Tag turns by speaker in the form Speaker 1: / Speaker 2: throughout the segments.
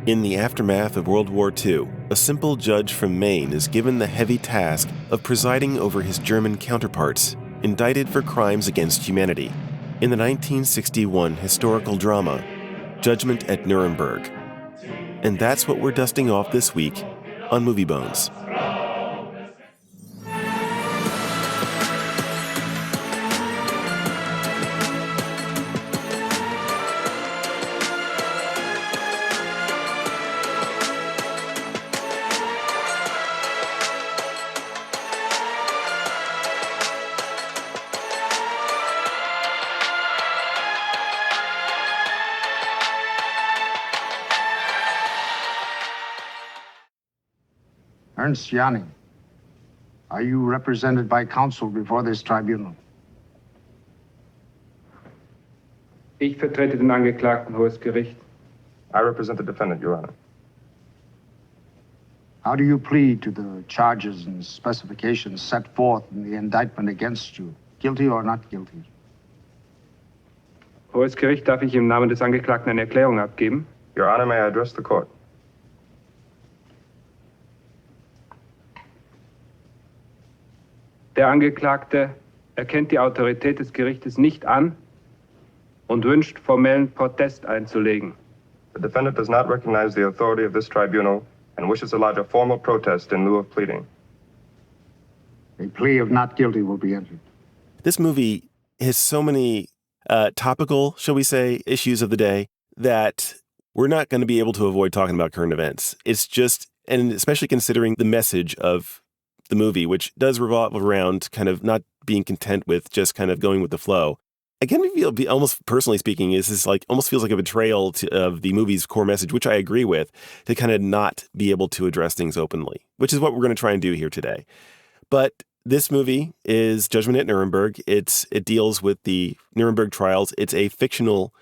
Speaker 1: In the aftermath of World War II, a simple judge from Maine is given the heavy task of presiding over his German counterparts, indicted for crimes against humanity, in the 1961 historical drama, Judgement at Nuremberg. And that's what we're dusting off this week on Movie Bones.
Speaker 2: Ernst Janning, are you represented by counsel before this tribunal?
Speaker 3: Ich vertrete den Angeklagten, Hohes Gericht.
Speaker 4: I represent the defendant, Your Honor.
Speaker 2: How do you plead to the charges and specifications set forth in the indictment against you? Guilty or not guilty?
Speaker 3: Hohes Gericht, darf ich im Namen des Angeklagten eine Erklärung abgeben?
Speaker 4: Your Honor, may I address the court?
Speaker 3: Der Angeklagte erkennt die Autorität des Gerichtes nicht an und wünscht, formellen Protest einzulegen.
Speaker 4: The defendant does not recognize the authority of this tribunal and wishes to lodge a formal protest in lieu of pleading.
Speaker 2: A plea of not guilty will be entered.
Speaker 1: This movie has so many topical, shall we say, issues of the day that we're not going to be able to avoid talking about current events. It's just, and especially considering the message of the movie, which does revolve around kind of not being content with just kind of going with the flow. Again, I feel, almost personally speaking, is this like almost feels like a betrayal of the movie's core message, which I agree with, to kind of not be able to address things openly, which is what we're going to try and do here today. But this movie is Judgment at Nuremberg. It deals with the Nuremberg trials. It's a fictional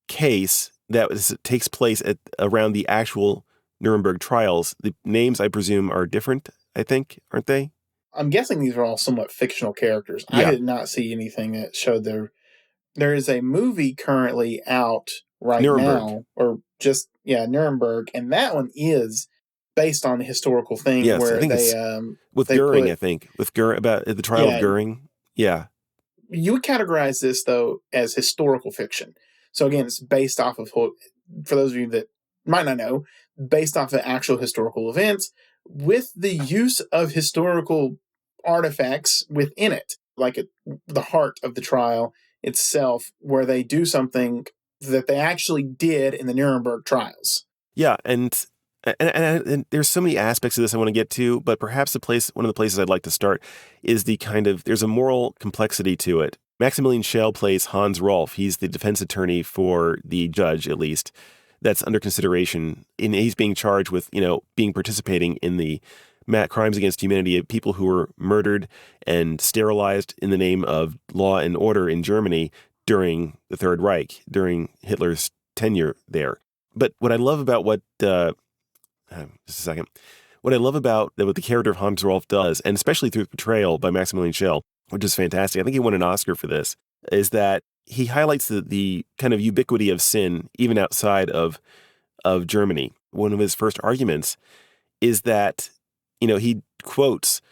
Speaker 1: case that takes place around the actual Nuremberg trials. The names, I presume, are different, I think, aren't they?
Speaker 5: I'm guessing these are all somewhat fictional characters.
Speaker 1: Yeah.
Speaker 5: I did not see anything that showed there is a movie currently out right
Speaker 1: Nuremberg.
Speaker 5: now, or just, Nuremberg, and that one is based on a historical thing.
Speaker 1: Yes,
Speaker 5: where
Speaker 1: I think
Speaker 5: they,
Speaker 1: it's with Goering, I think. With Goering, about the trial of Goering. Yeah.
Speaker 5: You would categorize this, though, as historical fiction. So again, it's based off of, for those of you that might not know, based off of actual historical events, with the use of historical artifacts within it, like the heart of the trial itself, where they do something that they actually did in the Nuremberg trials.
Speaker 1: Yeah, and there's so many aspects of this I want to get to, but perhaps one of the places I'd like to start is there's a moral complexity to it. Maximilian Schell plays Hans Rolf. He's the defense attorney for the judge, at least, that's under consideration. And he's being charged with, participating in the crimes against humanity of people who were murdered and sterilized in the name of law and order in Germany during the Third Reich, during Hitler's tenure there. But what I love about what I love about what the character of Hans Rolf does, and especially through the portrayal by Maximilian Schell, which is fantastic, I think he won an Oscar for this, is that he highlights the kind of ubiquity of sin even outside of Germany. One of his first arguments is that, he quotes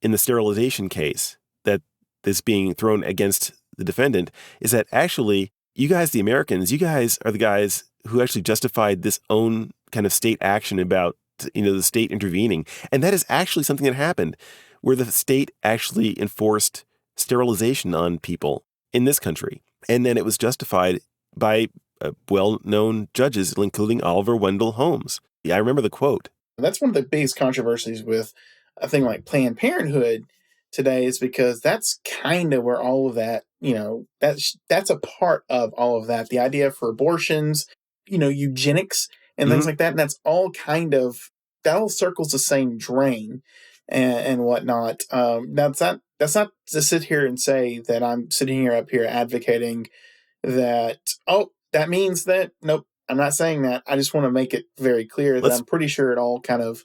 Speaker 1: in the sterilization case that is being thrown against the defendant, is that actually, you guys, the Americans, you guys are the guys who actually justified this own kind of state action about, the state intervening. And that is actually something that happened, where the state actually enforced sterilization on people in this country. And then it was justified by well-known judges, including Oliver Wendell Holmes. Yeah, I remember the quote.
Speaker 5: That's one of the biggest controversies with a thing like Planned Parenthood today, is because that's kind of where all of that, that's a part of all of that. The idea for abortions, eugenics and things like that. And that's all that all circles the same drain and whatnot. That's not to sit here and say that I'm sitting up here advocating that, that means that, nope, I'm not saying that. I just want to make it very clear that I'm pretty sure it all kind of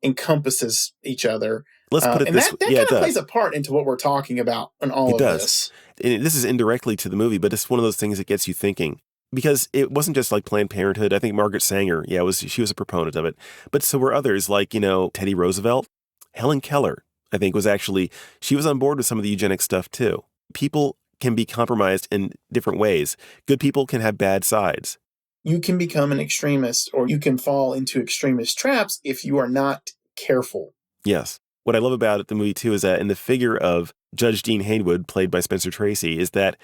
Speaker 5: encompasses each other.
Speaker 1: Let's put it
Speaker 5: and
Speaker 1: this
Speaker 5: that
Speaker 1: way.
Speaker 5: kind of plays a part into what we're talking about in all of this.
Speaker 1: And this is indirectly to the movie, but it's one of those things that gets you thinking. because it wasn't just like Planned Parenthood. I think Margaret Sanger, she was a proponent of it. But so were others like, Teddy Roosevelt. Helen Keller, I think, she was on board with some of the eugenics stuff too. People can be compromised in different ways. Good people can have bad sides.
Speaker 5: You can become an extremist, or you can fall into extremist traps if you are not careful.
Speaker 1: Yes. What I love about the movie too is that in the figure of Judge Dean Haywood, played by Spencer Tracy, is that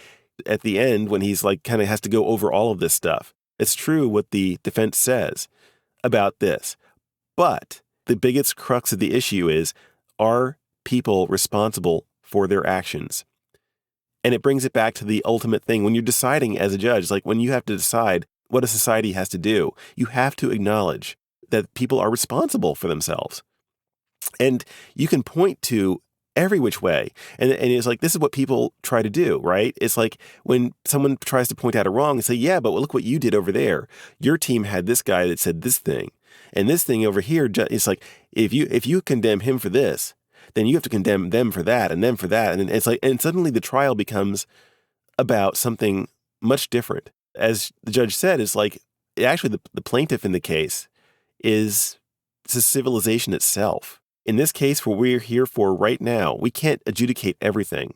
Speaker 1: at the end, when he's like kind of has to go over all of this stuff, it's true what the defense says about this. But the biggest crux of the issue is, are people responsible for their actions? And it brings it back to the ultimate thing. When you're deciding as a judge, like when you have to decide what a society has to do, you have to acknowledge that people are responsible for themselves. And you can point to every which way. And it's like, this is what people try to do, right? It's like when someone tries to point out a wrong and say, yeah, but look what you did over there. Your team had this guy that said this thing. And this thing over here, it's like, if you condemn him for this, then you have to condemn them for that and them for that. And it's like, and suddenly the trial becomes about something much different. As the judge said, it's like, actually the plaintiff in the case is a civilization itself. In this case, what we're here for right now, we can't adjudicate everything,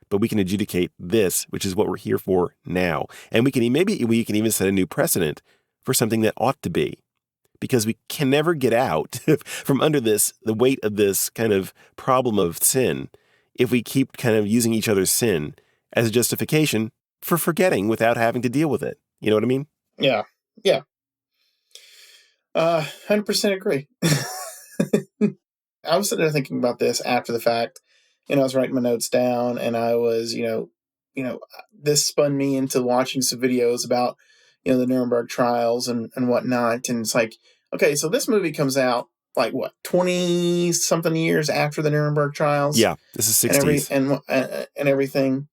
Speaker 1: but we can adjudicate this, which is what we're here for now. And we can even set a new precedent for something that ought to be, because we can never get out from under the weight of this kind of problem of sin if we keep kind of using each other's sin as a justification for forgetting without having to deal with it. You know what I mean?
Speaker 5: Yeah. 100% agree. I was sitting there thinking about this after the fact, and I was writing my notes down, and I was, this spun me into watching some videos about, the Nuremberg trials and whatnot. And it's like, okay, so this movie comes out like what, 20 something years after the Nuremberg trials?
Speaker 1: Yeah, this is 60s.
Speaker 5: And everything.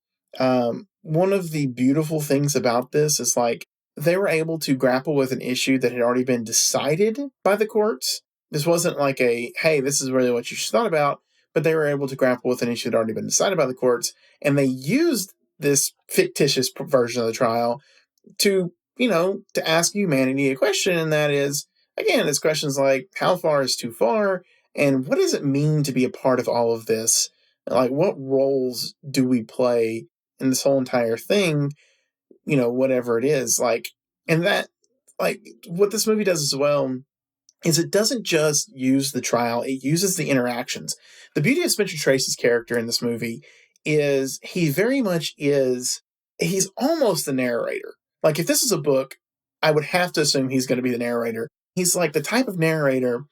Speaker 5: One of the beautiful things about this is like they were able to grapple with an issue that had already been decided by the courts. This wasn't like hey, this is really what you should thought about, but they were able to grapple with an issue that had already been decided by the courts, and they used this fictitious version of the trial to ask humanity a question, and that is, again, it's questions like, how far is too far, and what does it mean to be a part of all of this? Like, what roles do we play in this whole entire thing, whatever it is, like, and that, like, what this movie does as well is it doesn't just use the trial, it uses the interactions. The beauty of Spencer Tracy's character in this movie is he's almost the narrator. Like, if this is a book, I would have to assume he's going to be the narrator. He's like the type of narrator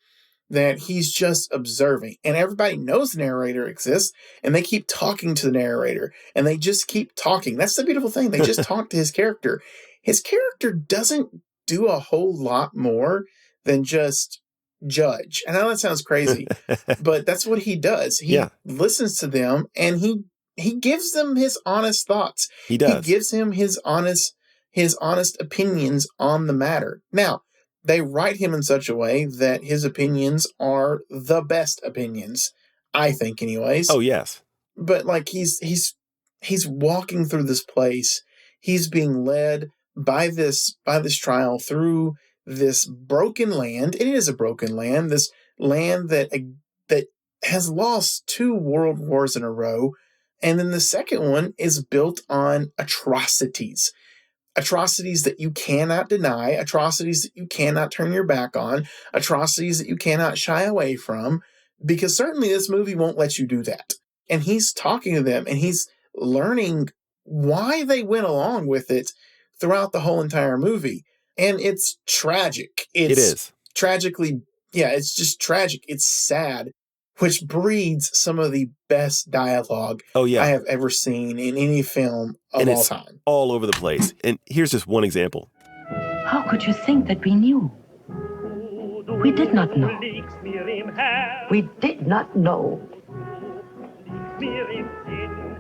Speaker 5: that he's just observing, and everybody knows the narrator exists, and they keep talking to the narrator, and they just keep talking. That's the beautiful thing. They just talk to his character. His character doesn't do a whole lot more than just judge. And I know that sounds crazy, but that's what he does. He listens to them, and he gives them his honest thoughts.
Speaker 1: He does.
Speaker 5: He gives him his honest opinions on the matter. Now, they write him in such a way that his opinions are the best opinions, I think, anyways.
Speaker 1: Oh, yes.
Speaker 5: But like he's walking through this place. He's being led by this trial through this broken land. And it is a broken land. This land that has lost 2 world wars in a row. And then the second one is built on atrocities. Atrocities that you cannot deny, atrocities that you cannot turn your back on, atrocities that you cannot shy away from, because certainly this movie won't let you do that. And he's talking to them, and he's learning why they went along with it throughout the whole entire movie. And it's tragic.
Speaker 1: It is.
Speaker 5: Tragically, it's just tragic. It's sad, which breeds some of the best dialogue I have ever seen in any film of all time.
Speaker 1: All over the place. And here's just one example.
Speaker 6: How could you think that we knew? We did not know. We did not know.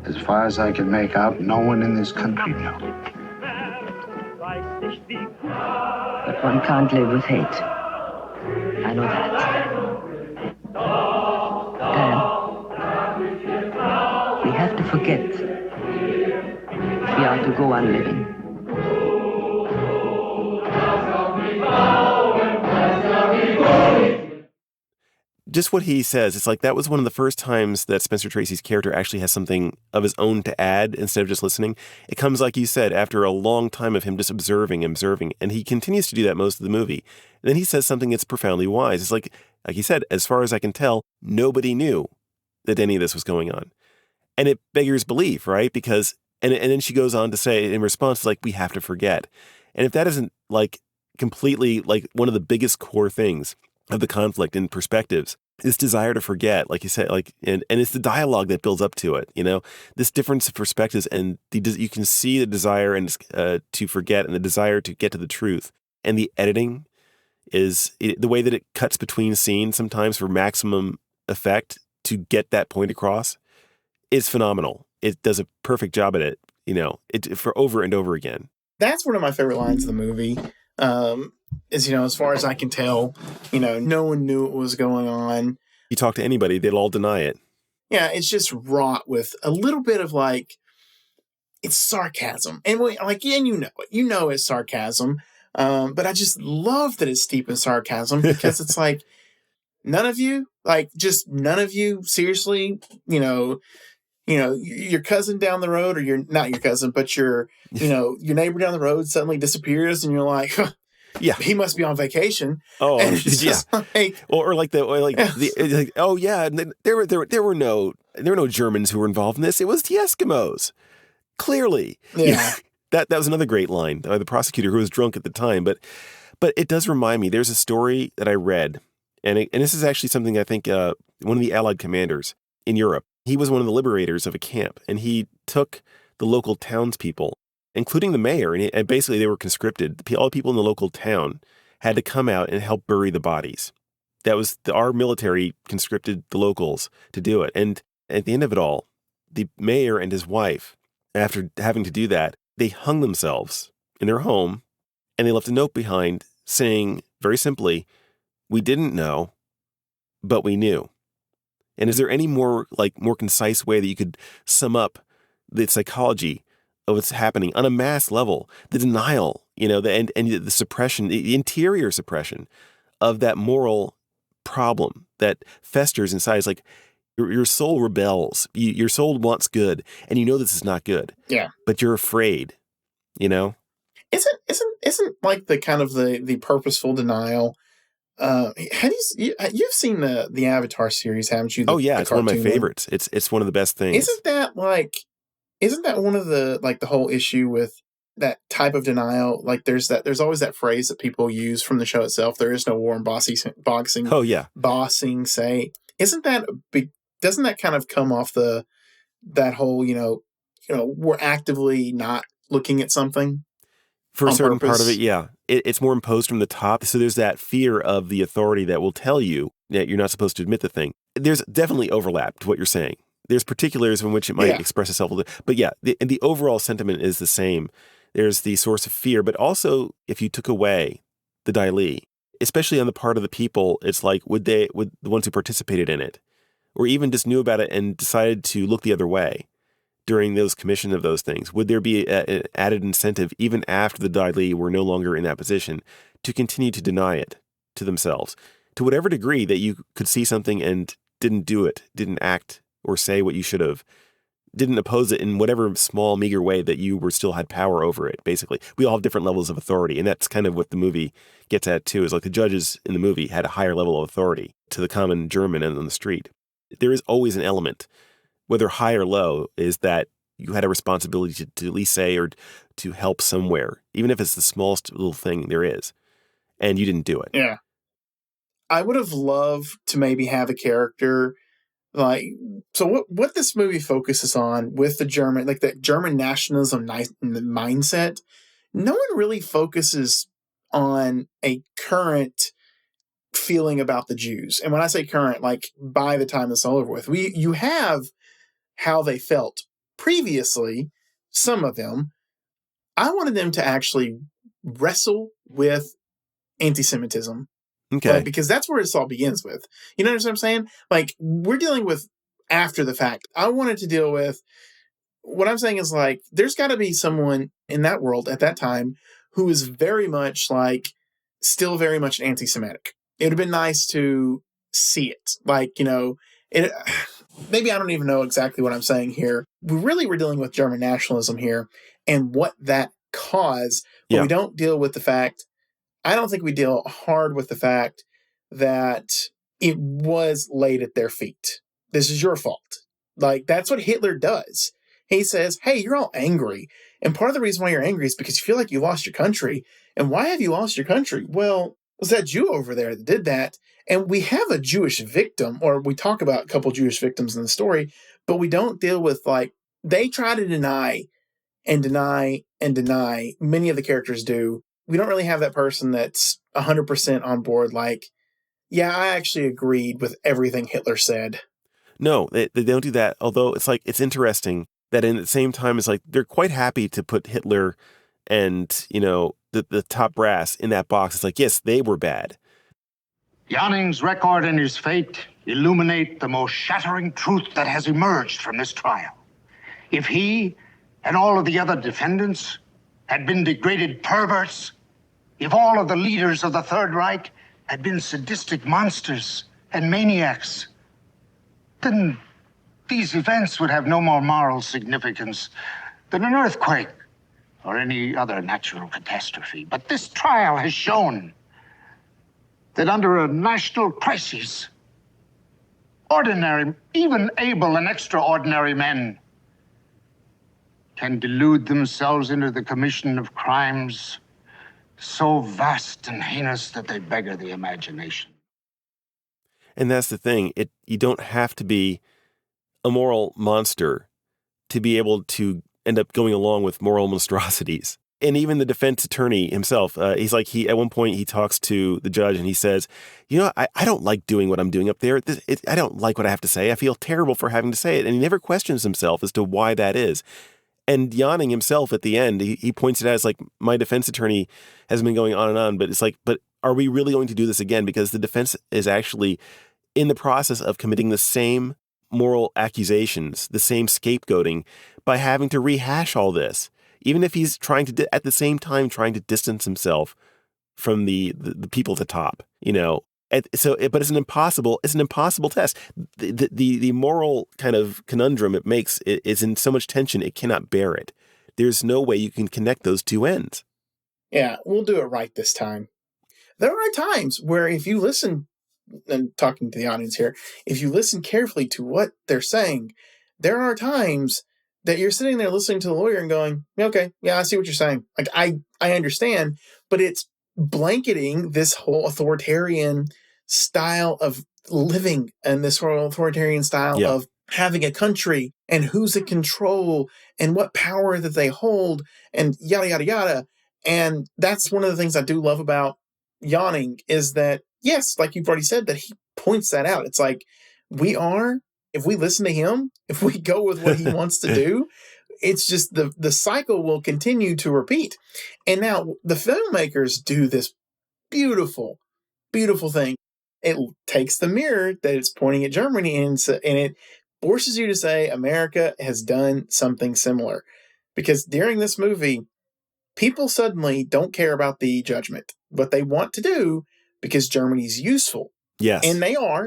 Speaker 2: As far as I can make out, no one in this country knew.
Speaker 6: But one can't live with hate. I know that. Dan, we have to forget if we are to go on living.
Speaker 1: just what he says, it's like that was one of the first times that Spencer Tracy's character actually has something of his own to add instead of just listening. It comes, like you said, after a long time of him just observing, and he continues to do that most of the movie. And then he says something that's profoundly wise. It's like he said, as far as I can tell, nobody knew that any of this was going on. And it beggars belief, right? Because, and then she goes on to say in response, like, we have to forget. And if that isn't like completely like one of the biggest core things of the conflict in perspectives, this desire to forget, like you said, like, and it's the dialogue that builds up to it, this difference of perspectives, and you can see the desire and to forget and the desire to get to the truth. And the editing is the way that it cuts between scenes sometimes for maximum effect to get that point across is phenomenal. It does a perfect job at it, for over and over again.
Speaker 5: That's one of my favorite lines of the movie. Is, as far as I can tell, no one knew what was going on.
Speaker 1: You talk to anybody, they'll all deny it.
Speaker 5: Yeah, it's just wrought with a little bit of like, it's sarcasm. And it's sarcasm. But I just love that it's steeped in sarcasm because it's like, none of you, seriously, your cousin down the road, or you're not your cousin, but your neighbor down the road suddenly disappears, and you're like, yeah, he must be on vacation.
Speaker 1: Oh,
Speaker 5: and it's
Speaker 1: yeah.
Speaker 5: just like,
Speaker 1: oh yeah, and then there were no Germans who were involved in this. It was the Eskimos, clearly.
Speaker 5: Yeah.
Speaker 1: That was another great line by the prosecutor, who was drunk at the time, but it does remind me. There's a story that I read, and this is actually something I think one of the Allied commanders in Europe. He was one of the liberators of a camp, and he took the local townspeople, including the mayor, and basically they were conscripted. All the people in the local town had to come out and help bury the bodies. That was our military conscripted the locals to do it. And at the end of it all, the mayor and his wife, after having to do that, they hung themselves in their home, and they left a note behind saying, very simply, "We didn't know, but we knew." And is there any more concise way that you could sum up the psychology of what's happening on a mass level, the denial, and the suppression, the interior suppression of that moral problem that festers inside? It's like your soul rebels. Your soul wants good, and this is not good.
Speaker 5: Yeah.
Speaker 1: But you're afraid, Isn't
Speaker 5: like the kind of the purposeful denial. You've seen the Avatar series, haven't you?
Speaker 1: Oh yeah, it's one of my favorites. It's one of the best things.
Speaker 5: Isn't that one of the the whole issue with that type of denial? Like there's always that phrase that people use from the show itself. There is no war in boxing.
Speaker 1: Oh yeah,
Speaker 5: bossing say. Isn't that big? Doesn't that kind of come off that whole we're actively not looking at something
Speaker 1: for a certain
Speaker 5: purpose?
Speaker 1: part of it? Yeah, it's more imposed from the top. So there's that fear of the authority that will tell you that you're not supposed to admit the thing. There's definitely overlap to what you're saying. There's particulars in which it might express itself, but yeah, the overall sentiment is the same. There's the source of fear, but also if you took away the Dai, especially on the part of the people, it's like would the ones who participated in it, or even just knew about it and decided to look the other way during those commission of those things, would there be an added incentive even after the Dai were no longer in that position to continue to deny it to themselves, to whatever degree that you could see something and didn't do it, didn't act or say what you should have, didn't oppose it in whatever small, meager way that you still had power over it, basically. We all have different levels of authority, and that's kind of what the movie gets at, too, is like the judges in the movie had a higher level of authority to the common German on the street. There is always an element, whether high or low, is that you had a responsibility to at least say or to help somewhere, even if it's the smallest little thing there is, and you didn't do it.
Speaker 5: Yeah. I would have loved to maybe have a character so what this movie focuses on with the German, that German nationalism mindset, no one really focuses on a current feeling about the Jews. And when I say current, by the time it's all over with, you have how they felt previously, some of them. I wanted them to actually wrestle with anti-Semitism.
Speaker 1: Okay.
Speaker 5: Because that's where this all begins with. You know what I'm saying? We're dealing with after the fact. I wanted to deal with, what I'm saying is there's got to be someone in that world at that time who is very much still very much anti-Semitic. It would have been nice to see it. Like, it. Maybe I don't even know exactly what I'm saying here. We're dealing with German nationalism here and what that caused, but we don't deal with the fact, I don't think we deal hard with the fact that it was laid at their feet. This is your fault. Like, that's what Hitler does. He says, hey, you're all angry. And part of the reason why you're angry is because you feel like you lost your country. And why have you lost your country? Well, it was that Jew over there that did that. And we have a Jewish victim, or we talk about a couple Jewish victims in the story, but we don't deal with, like, they try to deny and deny and deny. Many of the characters do. We don't really have that person that's 100% on board, like, yeah, I actually agreed with everything Hitler said.
Speaker 1: No, they don't do that. Although it's interesting that in the same time, it's like they're quite happy to put Hitler and, the top brass in that box. It's like, yes, they were bad.
Speaker 2: Janning's record and his fate illuminate the most shattering truth that has emerged from this trial. If he and all of the other defendants had been degraded perverts, if all of the leaders of the Third Reich had been sadistic monsters and maniacs, then these events would have no more moral significance than an earthquake or any other natural catastrophe. But this trial has shown that under a national crisis, ordinary, even able and extraordinary men can delude themselves into the commission of crimes so vast and heinous that they beggar the imagination.
Speaker 1: And that's the thing. You don't have to be a moral monster to be able to end up going along with moral monstrosities. And even the defense attorney himself, at one point he talks to the judge and he says, I don't like doing what I'm doing up there. I don't like what I have to say. I feel terrible for having to say it. And he never questions himself as to why that is. And Janning himself at the end, he points it out as like, my defense attorney has been going on and on, but it's like, but are we really going to do this again? Because the defense is actually in the process of committing the same moral accusations, the same scapegoating by having to rehash all this. Even if he's trying to, at the same time, trying to distance himself from the people at the top, but it's an impossible test. The moral kind of conundrum it makes is in so much tension, it cannot bear it. There's no way you can connect those two ends.
Speaker 5: Yeah, we'll do it right this time. There are times where if you listen, and talking to the audience here, if you listen carefully to what they're saying, there are times that you're sitting there listening to the lawyer and going, okay, yeah, I see what you're saying. Like, I understand, but it's blanketing this whole authoritarian style of living and this whole authoritarian style of having a country and who's in control and what power that they hold and yada, yada, yada. And that's one of the things I do love about Janning is that, yes, like you've already said, that he points that out. It's like, if we listen to him, if we go with what he wants to do, it's just the cycle will continue to repeat. And now the filmmakers do this beautiful, beautiful thing. It takes the mirror that it's pointing at Germany and it forces you to say America has done something similar. Because during this movie, people suddenly don't care about the judgment, but they want to do because Germany's useful.
Speaker 1: Yes.
Speaker 5: And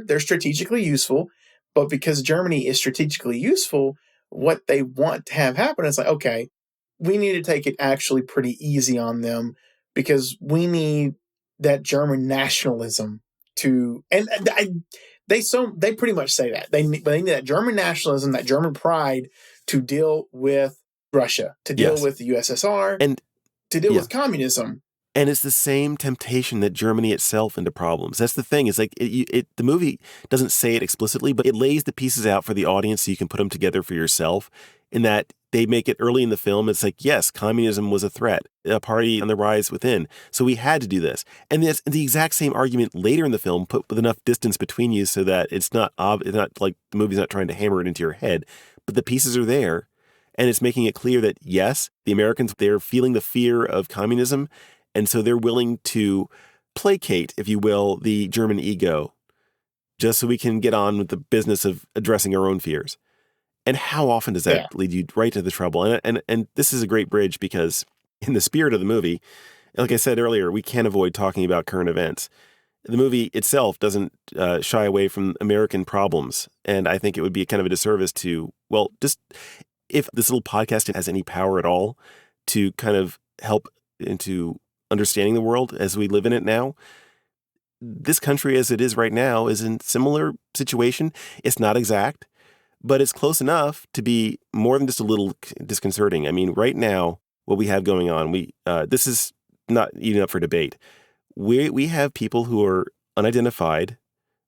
Speaker 5: they're strategically useful. But because Germany is strategically useful, what they want to have happen is like, okay, we need to take it actually pretty easy on them because we need that German nationalism to, and they pretty much say that they need that German nationalism, that German pride to deal with Russia, to deal with the USSR,
Speaker 1: and
Speaker 5: to deal with communism.
Speaker 1: And it's the same temptation that Germany itself into problems. That's the thing. It's like the movie doesn't say it explicitly, but it lays the pieces out for the audience so you can put them together for yourself. In that they make it early in the film. It's like, yes, communism was a threat, a party on the rise within. So we had to do this. And it's the exact same argument later in the film, put with enough distance between you so that it's not like the movie's not trying to hammer it into your head, but the pieces are there. And it's making it clear that, yes, the Americans, they're feeling the fear of communism. And so they're willing to placate, if you will, the German ego, just so we can get on with the business of addressing our own fears. And how often does that lead you right to the trouble? And this is a great bridge because in the spirit of the movie, like I said earlier, we can't avoid talking about current events. The movie itself doesn't shy away from American problems. And I think it would be kind of a disservice to, well, just if this little podcast has any power at all to kind of help into understanding the world as we live in it now, this country as it is right now is in similar situation. It's not exact, but it's close enough to be more than just a little disconcerting. I mean, right now, what we have going on, this is not even up for debate. We have people who are unidentified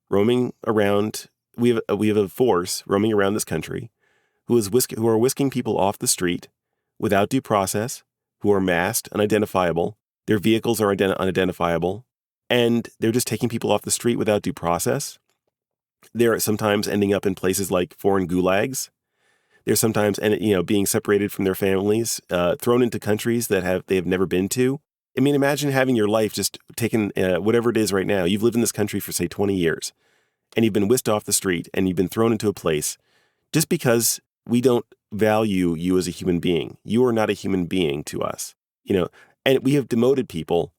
Speaker 1: roaming around. We have a force roaming around this country who are whisking people off the street without due process, who are masked, unidentifiable. Their vehicles are unidentifiable, and they're just taking people off the street without due process. They're sometimes ending up in places like foreign gulags. They're sometimes being separated from their families, thrown into countries that they have never been to. I mean, imagine having your life just taken, whatever it is right now. You've lived in this country for, say, 20 years, and you've been whisked off the street, and you've been thrown into a place just because we don't value you as a human being. You are not a human being to us, and we have demoted people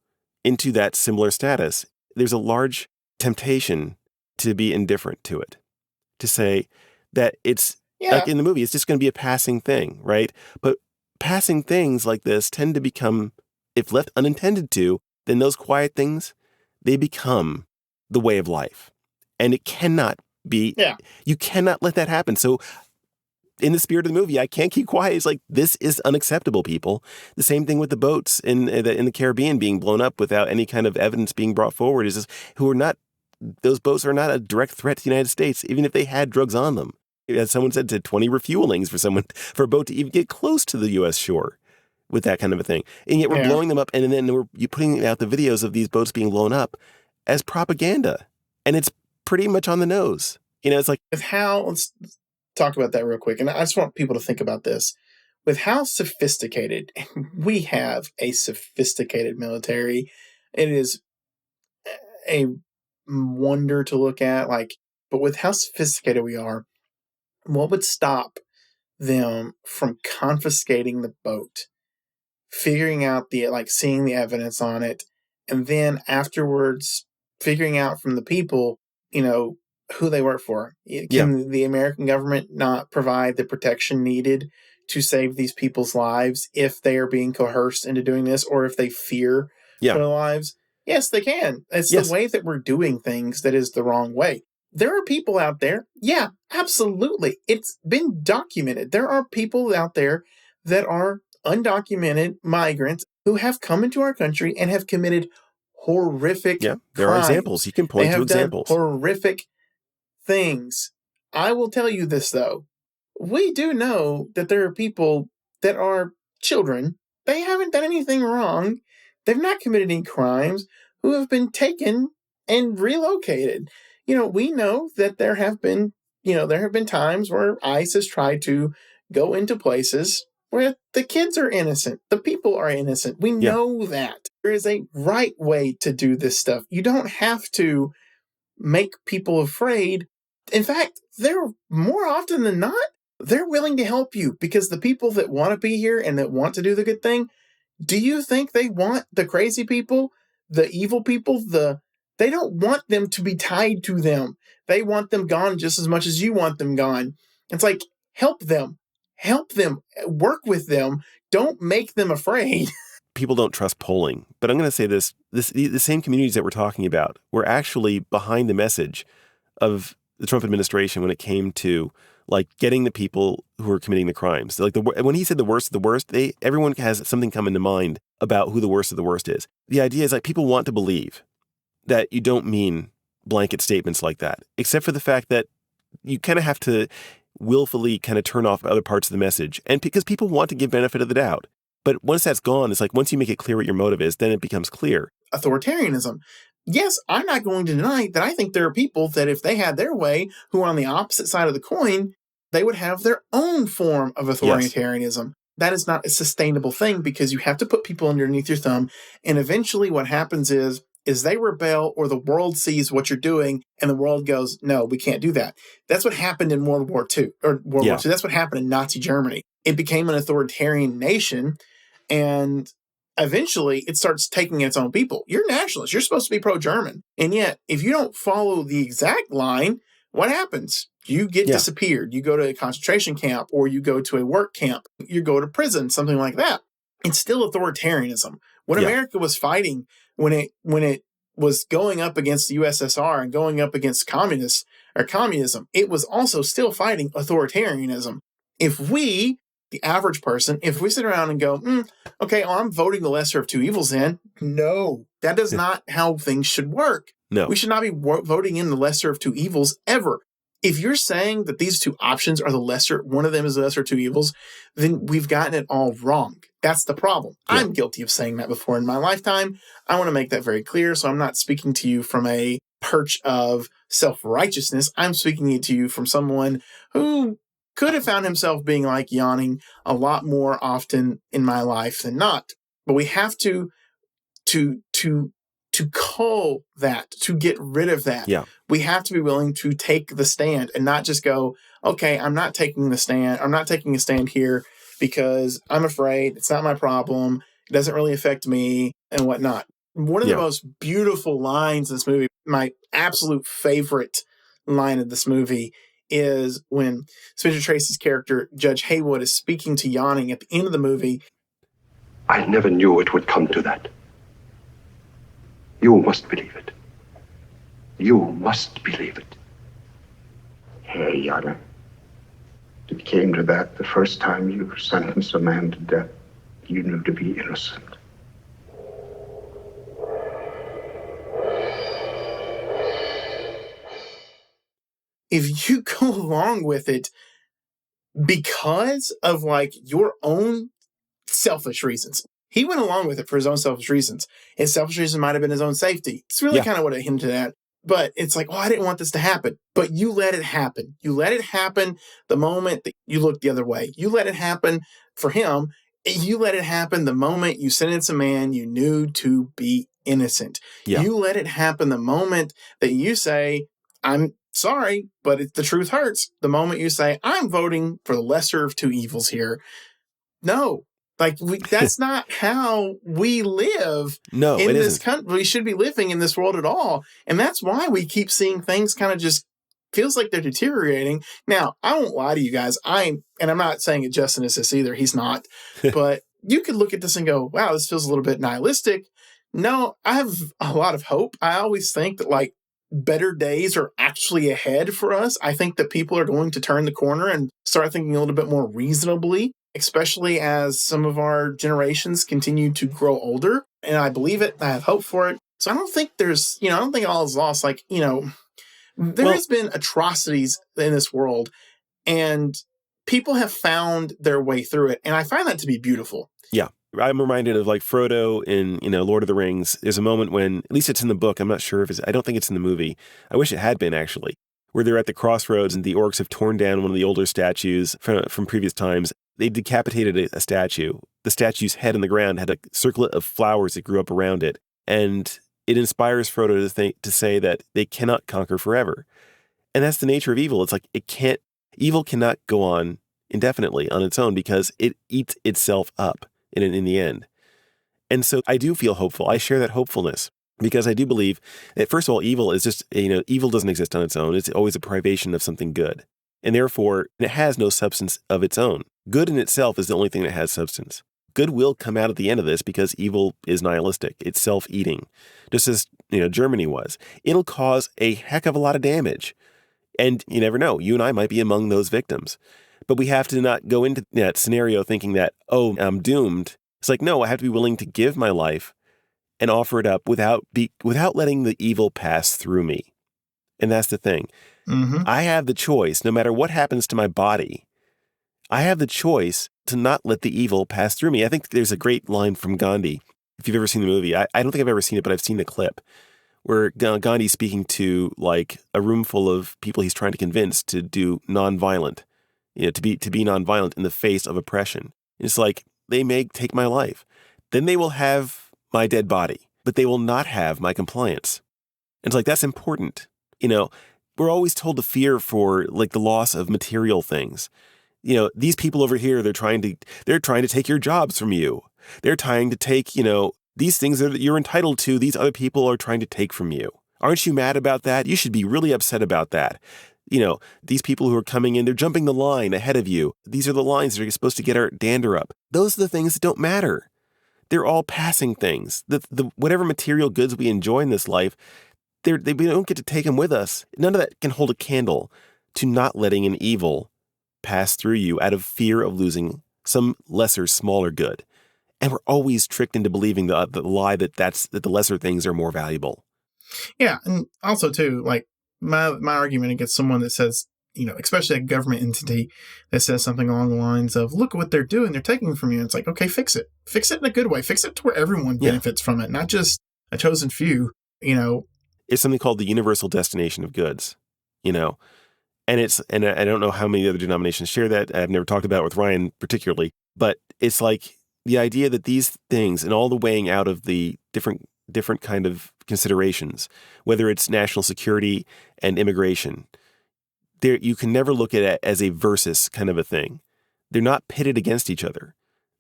Speaker 1: into that similar status. There's a large temptation to be indifferent to it, to say that it's, like in the movie, it's just going to be a passing thing, right? But passing things like this tend to become, if left unintended to, then those quiet things, they become the way of life. And it cannot be, you cannot let that happen. So in the spirit of the movie, I can't keep quiet. It's like, this is unacceptable, people. The same thing with the boats in the Caribbean being blown up without any kind of evidence being brought forward. Is just, those boats are not a direct threat to the United States, even if they had drugs on them. As someone said, to 20 refuelings for a boat to even get close to the U.S. shore with that kind of a thing. And yet we're blowing them up, and then you're putting out the videos of these boats being blown up as propaganda. And it's pretty much on the nose. It's like...
Speaker 5: Let's talk about that real quick. And I just want people to think about this. With how sophisticated, we have a sophisticated military, it is a wonder to look at. But with how sophisticated we are, what would stop them from confiscating the boat, figuring out seeing the evidence on it, and then afterwards figuring out from the people, who they work for? Can the American government not provide the protection needed to save these people's lives if they are being coerced into doing this, or if they fear for their lives? Yes, they can. It's the way that we're doing things that is the wrong way. There are people out there. Yeah, absolutely. It's been documented. There are people out there that are undocumented migrants who have come into our country and have committed horrific crimes.
Speaker 1: There are examples. You can point to examples.
Speaker 5: Horrific things. I will tell you this, though. We do know that there are people that are children. They haven't done anything wrong. They've not committed any crimes, who have been taken and relocated. We know that there have been times where ICE has tried to go into places where the kids are innocent. The people are innocent. We know that. There is a right way to do this stuff. You don't have to make people afraid. In fact, they're more often than not, they're willing to help you, because the people that want to be here and that want to do the good thing, do you think they want the crazy people, the evil people, they don't want them to be tied to them. They want them gone just as much as you want them gone. It's like, help them, work with them. Don't make them afraid.
Speaker 1: People don't trust polling, but I'm going to say this, the same communities that we're talking about were actually behind the message of the Trump administration when it came to getting the people who are committing the crimes. When he said the worst of the worst, everyone has something come into mind about who the worst of the worst is. The idea is people want to believe that you don't mean blanket statements like that, except for the fact that you kind of have to willfully kind of turn off other parts of the message. And because people want to give benefit of the doubt. But once that's gone, it's once you make it clear what your motive is, then it becomes clear.
Speaker 5: Authoritarianism. Yes, I'm not going to deny that I think there are people that if they had their way who are on the opposite side of the coin, they would have their own form of authoritarianism. Yes. That is not a sustainable thing, because you have to put people underneath your thumb. And eventually what happens is they rebel, or the world sees what you're doing and the world goes, no, we can't do that. That's what happened in World War II. War II. That's what happened in Nazi Germany. It became an authoritarian nation. And eventually it starts taking its own people. You're nationalist. You're supposed to be pro-German. And yet, if you don't follow the exact line, what happens? You get disappeared. You go to a concentration camp, or you go to a work camp. You go to prison, something like that. It's still authoritarianism. When America was fighting, when it was going up against the USSR and going up against communism, it was also still fighting authoritarianism. If we, the average person, if we sit around and go, okay, well, I'm voting the lesser of two evils in, no, that does not how things should work.
Speaker 1: No.
Speaker 5: We should not be voting in the lesser of two evils ever. If you're saying that these two options are the lesser, one of them is the lesser of two evils, then we've gotten it all wrong. That's the problem. Yeah. I'm guilty of saying that before in my lifetime. I want to make that very clear. So I'm not speaking to you from a perch of self-righteousness. I'm speaking to you from someone who could have found himself being like Yawning a lot more often in my life than not. But we have to cull that, to get rid of that.
Speaker 1: Yeah.
Speaker 5: We have to be willing to take the stand and not just go, okay, I'm not taking the stand. I'm not taking a stand here because I'm afraid it's not my problem. It doesn't really affect me and whatnot. One of the most beautiful lines in this movie, my absolute favorite line of this movie, is when Spencer Tracy's character, Judge Haywood, is speaking to Yawning at the end of the movie.
Speaker 7: I never knew it would come to that. You must believe it. You must believe it.
Speaker 2: Hey, Yada. It came to that the first time you sentenced a man to death you knew to be innocent.
Speaker 5: If you go along with it because of like your own selfish reasons, he went along with it for his own selfish reasons. His selfish reason might have been his own safety. It's really kind of what it hinted at. But it's like, oh, I didn't want this to happen. But you let it happen. You let it happen the moment that you looked the other way. You let it happen for him. You let it happen the moment you sentence a man you knew to be innocent.
Speaker 1: Yeah.
Speaker 5: You let it happen the moment that you say, I'm sorry, but the truth hurts. The moment you say, I'm voting for the lesser of two evils here. No. That's not how we live in this country. We should be living in this world at all. And that's why we keep seeing things kind of just feels like they're deteriorating. Now, I won't lie to you guys. And I'm not saying that Justin is this either. He's not. But you could look at this and go, wow, this feels a little bit nihilistic. No, I have a lot of hope. I always think that like better days are actually ahead for us. I think that people are going to turn the corner and start thinking a little bit more reasonably, especially as some of our generations continue to grow older. And I believe it. I have hope for it. So I don't think I don't think all is lost. Like, there has been atrocities in this world and people have found their way through it. And I find that to be beautiful.
Speaker 1: Yeah. I'm reminded of like Frodo in, Lord of the Rings. There's a moment when, at least it's in the book, I'm not sure I don't think it's in the movie. I wish it had been actually, where they're at the crossroads and the orcs have torn down one of the older statues from previous times. They decapitated a statue. The statue's head in the ground had a circlet of flowers that grew up around it. And it inspires Frodo to say that they cannot conquer forever. And that's the nature of evil. It's like evil cannot go on indefinitely on its own because it eats itself up in the end. And so I do feel hopeful. I share that hopefulness because I do believe that, first of all, evil is just, evil doesn't exist on its own. It's always a privation of something good. And therefore, it has no substance of its own. Good in itself is the only thing that has substance. Good will come out at the end of this because evil is nihilistic. It's self-eating, just as, Germany was. It'll cause a heck of a lot of damage. And you never know. You and I might be among those victims. But we have to not go into that scenario thinking that, oh, I'm doomed. It's like, no, I have to be willing to give my life and offer it up without letting the evil pass through me. And that's the thing. Mm-hmm. I have the choice, no matter what happens to my body, I have the choice to not let the evil pass through me. I think there's a great line from Gandhi. If you've ever seen the movie, I don't think I've ever seen it, but I've seen the clip where Gandhi's speaking to like a room full of people he's trying to convince to do nonviolent, to be nonviolent in the face of oppression. It's like, they may take my life. Then they will have my dead body, but they will not have my compliance. And it's like, that's important. We're always told to fear for like the loss of material things. These people over here, they're trying to take your jobs from you. They're trying to take, these things that you're entitled to, these other people are trying to take from you. Aren't you mad about that? You should be really upset about that. These people who are coming in, they're jumping the line ahead of you. These are the lines that are supposed to get our dander up. Those are the things that don't matter. They're all passing things. The whatever material goods we enjoy in this life, we don't get to take them with us. None of that can hold a candle to not letting an evil pass through you out of fear of losing some lesser, smaller good. And we're always tricked into believing the lie that the lesser things are more valuable.
Speaker 5: Yeah, and also too, like my argument against someone that says, especially a government entity that says something along the lines of, "Look at what they're doing; they're taking from you." It's like, okay, fix it in a good way, fix it to where everyone benefits from it, not just a chosen few.
Speaker 1: It's something called the universal destination of goods. And I don't know how many other denominations share that. I've never talked about it with Ryan particularly, but it's like the idea that these things and all the weighing out of the different kind of considerations, whether it's national security and immigration, you can never look at it as a versus kind of a thing. They're not pitted against each other.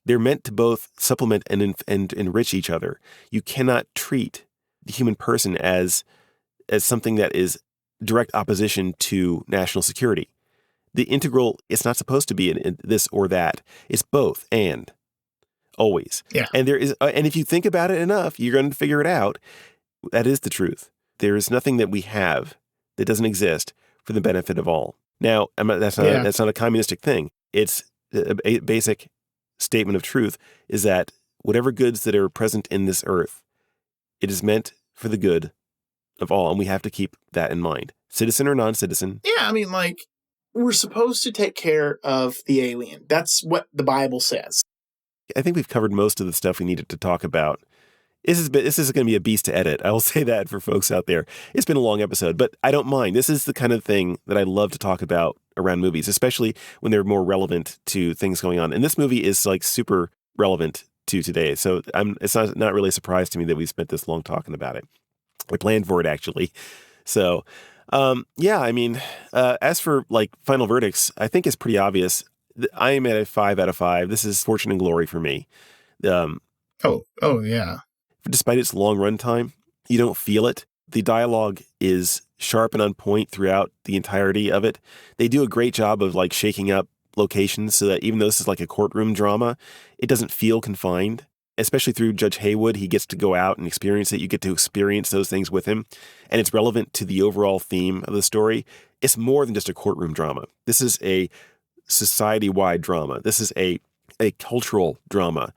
Speaker 1: They're meant to both supplement and enrich each other. You cannot treat the human person as something that is direct opposition to national security. The integral, it's not supposed to be in this or that. It's both and always.
Speaker 5: Yeah.
Speaker 1: And and if you think about it enough, you're going to figure it out. That is the truth. There is nothing that we have that doesn't exist for the benefit of all. Now, that's not a communistic thing. It's a basic statement of truth is that whatever goods that are present in this earth, it is meant for the good of all, and we have to keep that in mind, citizen or non-citizen.
Speaker 5: Yeah, we're supposed to take care of the alien. That's what the Bible says.
Speaker 1: I think we've covered most of the stuff we needed to talk about. This is going to be a beast to edit. I will say that for folks out there. It's been a long episode, but I don't mind. This is the kind of thing that I love to talk about around movies, especially when they're more relevant to things going on. And this movie is like super relevant to today. So it's not really a surprise to me that we spent this long talking about it. I planned for it, actually. So, as for like final verdicts, I think it's pretty obvious. I am at a 5 out of 5. This is Fortune and Glory for me.
Speaker 5: Oh yeah.
Speaker 1: Despite its long runtime, you don't feel it. The dialogue is sharp and on point throughout the entirety of it. They do a great job of like shaking up locations so that even though this is like a courtroom drama, it doesn't feel confined. Especially through Judge Haywood, he gets to go out and experience it. You get to experience those things with him. And it's relevant to the overall theme of the story. It's more than just a courtroom drama. This is a society-wide drama. This is a cultural drama.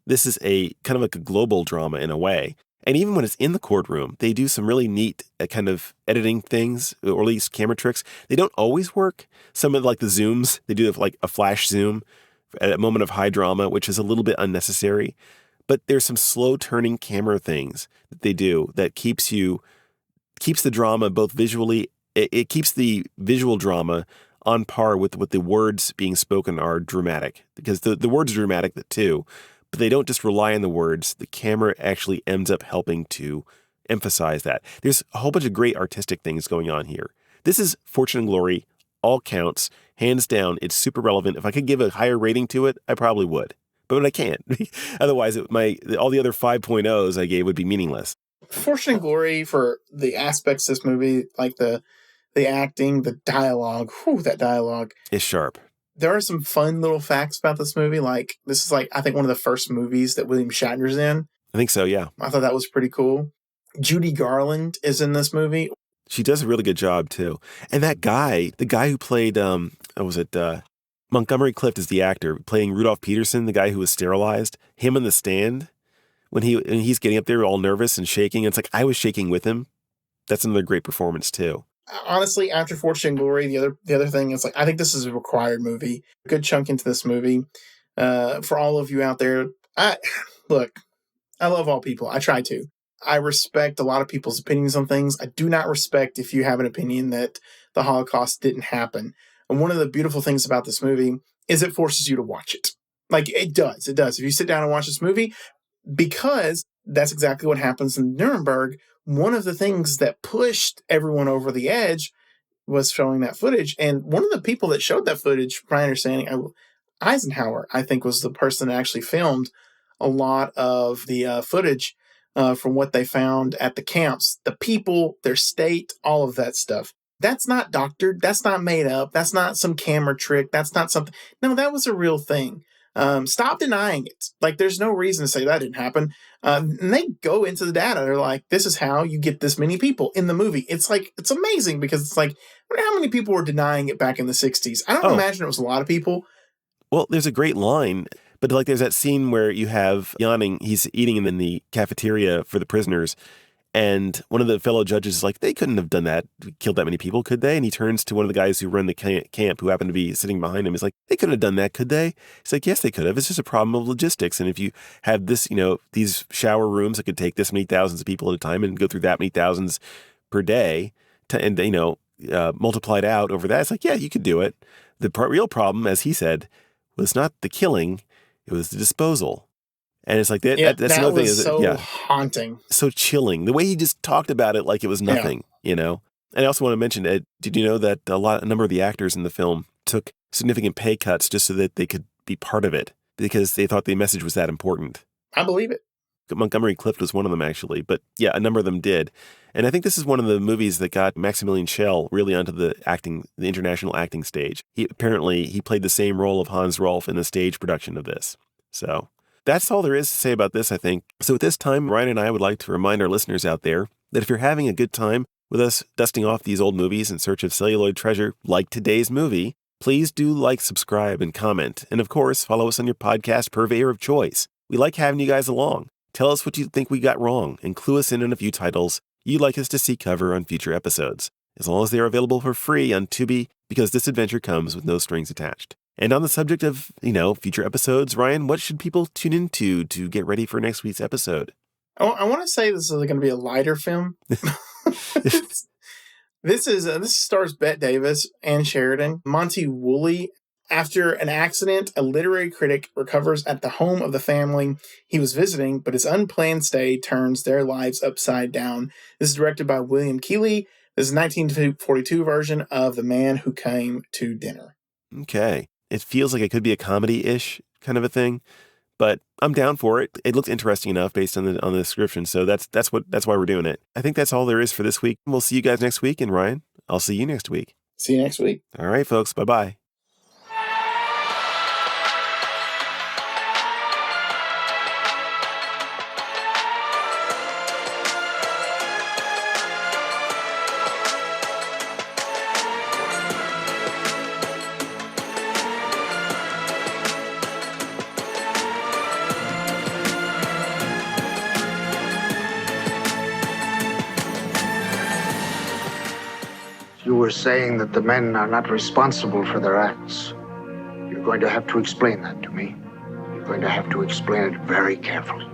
Speaker 1: This is a kind of like a global drama in a way. And even when it's in the courtroom, they do some really neat kind of editing things, or at least camera tricks. They don't always work. Some of like the zooms, they do like a flash zoom at a moment of high drama, which is a little bit unnecessary. But there's some slow turning camera things that they do that keeps the drama both visually, it keeps the visual drama on par with what the words being spoken are dramatic. Because the words are dramatic too, but they don't just rely on the words. The camera actually ends up helping to emphasize that. There's a whole bunch of great artistic things going on here. This is Fortune and Glory, all counts, hands down. It's super relevant. If I could give a higher rating to it, I probably would. But I can't. Otherwise, all the other 5.0s I gave would be meaningless.
Speaker 5: Fortune and Glory for the aspects of this movie, like the acting, the dialogue. That dialogue
Speaker 1: is sharp.
Speaker 5: There are some fun little facts about this movie. Like, this is I think one of the first movies that William Shatner's in.
Speaker 1: I think so, yeah.
Speaker 5: I thought that was pretty cool. Judy Garland is in this movie.
Speaker 1: She does a really good job, too. And that guy, the guy who played, Montgomery Clift is the actor playing Rudolph Peterson, the guy who was sterilized. Him in the stand, when he's getting up there all nervous and shaking. It's like I was shaking with him. That's another great performance too.
Speaker 5: Honestly, after Fortune and Glory, the other thing is I think this is a required movie. A good chunk into this movie. For all of you out there, I love all people. I try to. I respect a lot of people's opinions on things. I do not respect if you have an opinion that the Holocaust didn't happen. And one of the beautiful things about this movie is it forces you to watch it. Like, it does. It does. If you sit down and watch this movie, because that's exactly what happens in Nuremberg, one of the things that pushed everyone over the edge was showing that footage. And one of the people that showed that footage, from my understanding, Eisenhower, I think, was the person that actually filmed a lot of the footage from what they found at the camps. The people, their state, all of that stuff. That's not doctored. That's not made up. That's not some camera trick. That's not something. No, that was a real thing. Stop denying it. Like, there's no reason to say that didn't happen. And they go into the data. They're like, this is how you get this many people in the movie. It's like, it's amazing because it's like, I wonder how many people were denying it back in the 60s. I don't imagine it was a lot of people.
Speaker 1: Well, there's a great line, but like there's that scene where you have Yawning, he's eating in the cafeteria for the prisoners, and one of the fellow judges is like, they couldn't have done that, killed that many people, could they? And he turns to one of the guys who run the camp, who happened to be sitting behind him. He's like, they couldn't have done that, could they? He's like, yes, they could have. It's just a problem of logistics. And if you have this, these shower rooms that could take this many thousands of people at a time and go through that many thousands per day, multiplied out over that, it's like, yeah, you could do it. The real problem, as he said, was not the killing, it was the disposal. And it's like, that's another thing.
Speaker 5: So haunting.
Speaker 1: So chilling. The way he just talked about it like it was nothing, And I also want to mention, Ed, did you know that a number of the actors in the film took significant pay cuts just so that they could be part of it because they thought the message was that important?
Speaker 5: I believe it.
Speaker 1: Montgomery Clift was one of them, actually. But yeah, a number of them did. And I think this is one of the movies that got Maximilian Schell really onto the international acting stage. He played the same role of Hans Rolf in the stage production of this. So that's all there is to say about this, I think. So at this time, Ryan and I would like to remind our listeners out there that if you're having a good time with us dusting off these old movies in search of celluloid treasure like today's movie, please do like, subscribe, and comment. And of course, follow us on your podcast purveyor of choice. We like having you guys along. Tell us what you think we got wrong and clue us in on a few titles you'd like us to see cover on future episodes, as long as they are available for free on Tubi, because this adventure comes with no strings attached. And on the subject of, future episodes, Ryan, what should people tune into to get ready for next week's episode?
Speaker 5: I want to say this is going to be a lighter film. This stars Bette Davis, Ann Sheridan, Monty Woolley. After an accident, a literary critic recovers at the home of the family he was visiting, but his unplanned stay turns their lives upside down. This is directed by William Keighley. This is a 1942 version of The Man Who Came to Dinner.
Speaker 1: Okay. It feels like it could be a comedy-ish kind of a thing, but I'm down for it. It looks interesting enough based on the description, so that's why we're doing it. I think that's all there is for this week. We'll see you guys next week, and Ryan, I'll see you next week.
Speaker 5: See you next week.
Speaker 1: All right, folks. Bye-bye.
Speaker 2: You were saying that the men are not responsible for their acts. You're going to have to explain that to me. You're going to have to explain it very carefully.